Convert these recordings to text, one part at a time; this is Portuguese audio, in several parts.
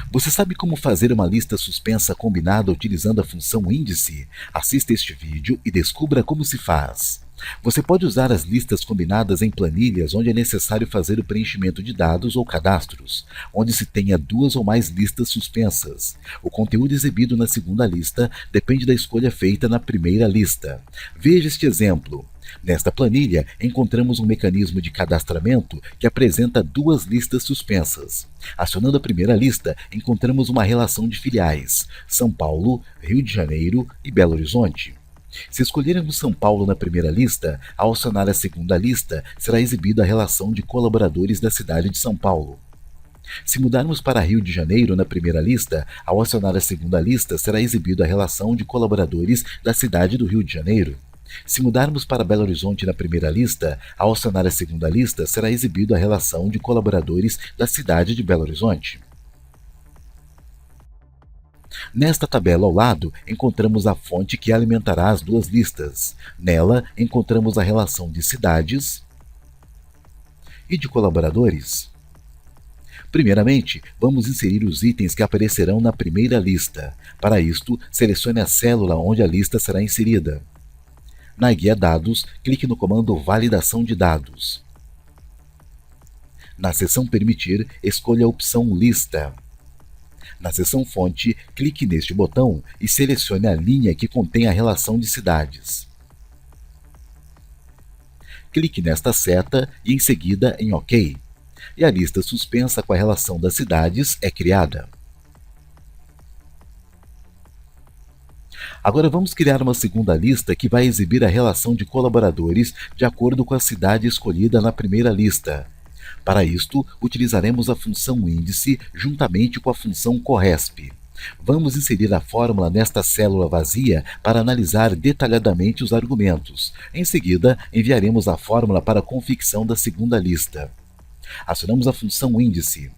Você sabe como fazer uma lista suspensa combinada utilizando a função índice? Assista este vídeo e descubra como se faz. Você pode usar as listas combinadas em planilhas onde é necessário fazer o preenchimento de dados ou cadastros, onde se tenha duas ou mais listas suspensas. O conteúdo exibido na segunda lista depende da escolha feita na primeira lista. Veja este exemplo. Nesta planilha, encontramos um mecanismo de cadastramento que apresenta duas listas suspensas. Acionando a primeira lista, encontramos uma relação de filiais: São Paulo, Rio de Janeiro e Belo Horizonte. Se escolhermos São Paulo na primeira lista, ao acionar a segunda lista, será exibida a relação de colaboradores da cidade de São Paulo. Se mudarmos para Rio de Janeiro na primeira lista, ao acionar a segunda lista, será exibida a relação de colaboradores da cidade do Rio de Janeiro. Se mudarmos para Belo Horizonte na primeira lista, ao acionar a segunda lista, será exibido a relação de colaboradores da cidade de Belo Horizonte. Nesta tabela ao lado, encontramos a fonte que alimentará as duas listas. Nela, encontramos a relação de cidades e de colaboradores. Primeiramente, vamos inserir os itens que aparecerão na primeira lista. Para isto, selecione a célula onde a lista será inserida. Na guia Dados, clique no comando Validação de dados. Na seção Permitir, escolha a opção Lista. Na seção Fonte, clique neste botão e selecione a linha que contém a relação de cidades. Clique nesta seta e em seguida em OK. E a lista suspensa com a relação das cidades é criada. Agora vamos criar uma segunda lista que vai exibir a relação de colaboradores de acordo com a cidade escolhida na primeira lista. Para isto, utilizaremos a função índice juntamente com a função corresp. Vamos inserir a fórmula nesta célula vazia para analisar detalhadamente os argumentos. Em seguida, enviaremos a fórmula para a confecção da segunda lista. Acionamos a função índice.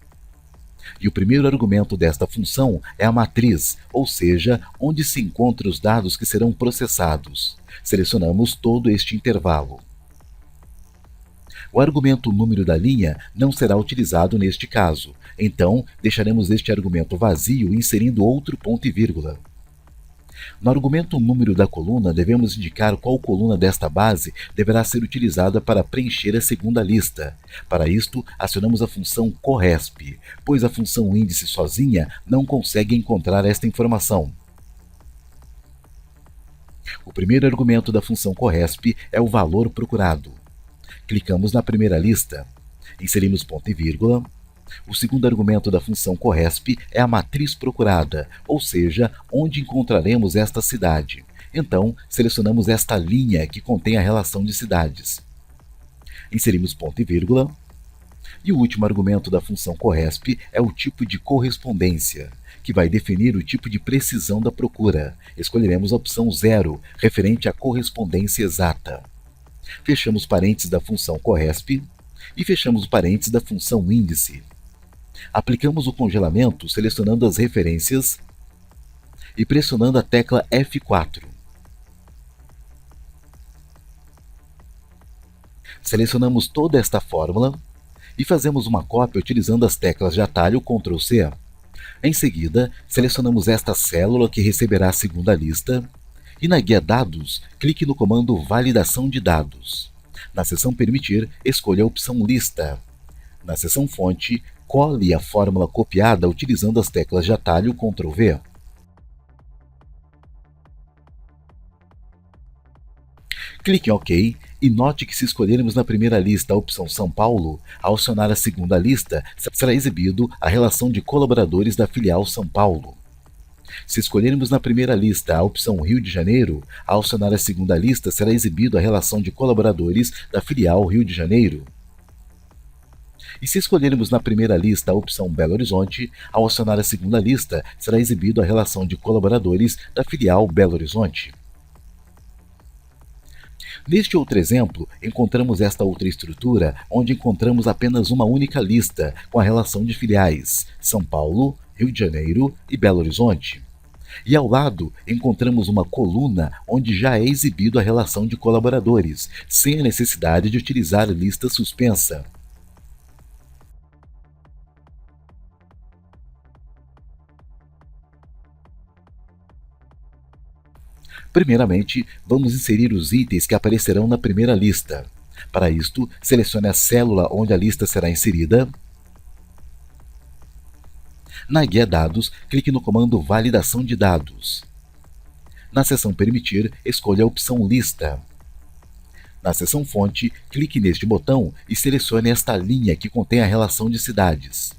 E o primeiro argumento desta função é a matriz, ou seja, onde se encontram os dados que serão processados. Selecionamos todo este intervalo. O argumento número da linha não será utilizado neste caso, então deixaremos este argumento vazio inserindo outro ponto e vírgula. No argumento número da coluna, devemos indicar qual coluna desta base deverá ser utilizada para preencher a segunda lista. Para isto, acionamos a função corresp, pois a função índice sozinha não consegue encontrar esta informação. O primeiro argumento da função corresp é o valor procurado. Clicamos na primeira lista, inserimos ponto e vírgula. O segundo argumento da função corresp é a matriz procurada, ou seja, onde encontraremos esta cidade. Então, selecionamos esta linha que contém a relação de cidades. Inserimos ponto e vírgula. E o último argumento da função corresp é o tipo de correspondência, que vai definir o tipo de precisão da procura. Escolheremos a opção 0, referente à correspondência exata. Fechamos parênteses da função corresp e fechamos parênteses da função índice. Aplicamos o congelamento selecionando as referências e pressionando a tecla F4. Selecionamos toda esta fórmula e fazemos uma cópia utilizando as teclas de atalho Ctrl+C. Em seguida, selecionamos esta célula que receberá a segunda lista e na guia Dados, clique no comando Validação de dados. Na seção Permitir, escolha a opção Lista. Na seção Fonte, cole a fórmula copiada utilizando as teclas de atalho Ctrl+V. Clique em OK e note que se escolhermos na primeira lista a opção São Paulo, ao acionar a segunda lista, será exibido a relação de colaboradores da filial São Paulo. Se escolhermos na primeira lista a opção Rio de Janeiro, ao acionar a segunda lista será exibido a relação de colaboradores da filial Rio de Janeiro. E se escolhermos na primeira lista a opção Belo Horizonte, ao acionar a segunda lista será exibido a relação de colaboradores da filial Belo Horizonte. Neste outro exemplo, encontramos esta outra estrutura, onde encontramos apenas uma única lista, com a relação de filiais: São Paulo, Rio de Janeiro e Belo Horizonte. E ao lado, encontramos uma coluna onde já é exibido a relação de colaboradores, sem a necessidade de utilizar lista suspensa. Primeiramente, vamos inserir os itens que aparecerão na primeira lista. Para isto, selecione a célula onde a lista será inserida. Na guia Dados, clique no comando Validação de dados. Na seção Permitir, escolha a opção Lista. Na seção Fonte, clique neste botão e selecione esta linha que contém a relação de cidades.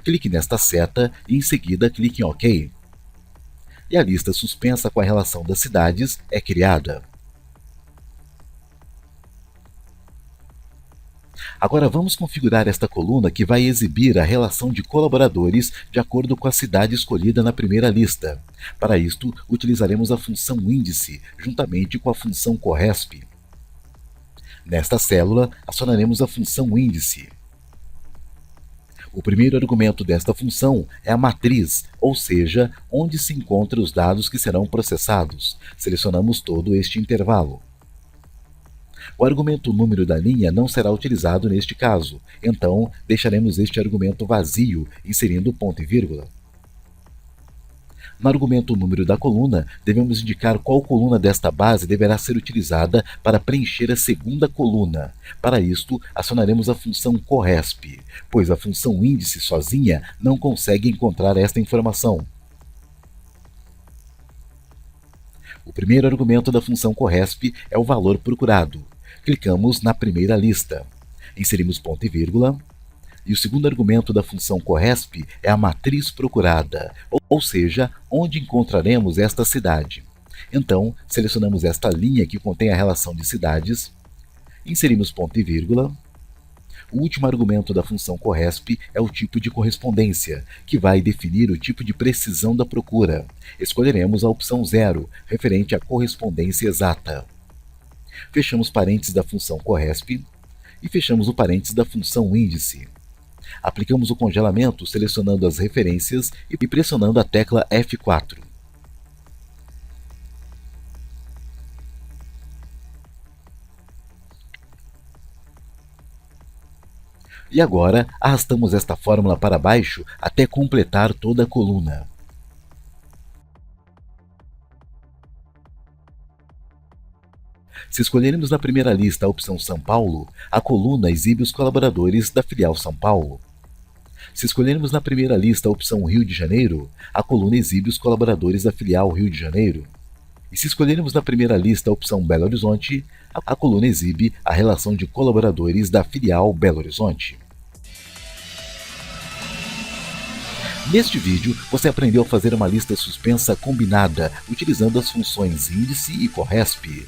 Clique nesta seta e em seguida clique em OK. E a lista suspensa com a relação das cidades é criada. Agora vamos configurar esta coluna que vai exibir a relação de colaboradores de acordo com a cidade escolhida na primeira lista. Para isto, utilizaremos a função índice, juntamente com a função corresp. Nesta célula, acionaremos a função índice. O primeiro argumento desta função é a matriz, ou seja, onde se encontram os dados que serão processados. Selecionamos todo este intervalo. O argumento número da linha não será utilizado neste caso, então deixaremos este argumento vazio, inserindo ponto e vírgula. No argumento número da coluna, devemos indicar qual coluna desta base deverá ser utilizada para preencher a segunda coluna. Para isto, acionaremos a função corresp, pois a função índice sozinha não consegue encontrar esta informação. O primeiro argumento da função corresp é o valor procurado. Clicamos na primeira lista. Inserimos ponto e vírgula. E o segundo argumento da função corresp é a matriz procurada, ou seja, onde encontraremos esta cidade. Então, selecionamos esta linha que contém a relação de cidades, inserimos ponto e vírgula. O último argumento da função corresp é o tipo de correspondência, que vai definir o tipo de precisão da procura. Escolheremos a opção 0, referente à correspondência exata. Fechamos parênteses da função corresp e fechamos o parênteses da função índice. Aplicamos o congelamento selecionando as referências e pressionando a tecla F4. E agora, arrastamos esta fórmula para baixo até completar toda a coluna. Se escolhermos na primeira lista a opção São Paulo, a coluna exibe os colaboradores da filial São Paulo. Se escolhermos na primeira lista a opção Rio de Janeiro, a coluna exibe os colaboradores da filial Rio de Janeiro. E se escolhermos na primeira lista a opção Belo Horizonte, a coluna exibe a relação de colaboradores da filial Belo Horizonte. Neste vídeo, você aprendeu a fazer uma lista suspensa combinada, utilizando as funções índice e corresp.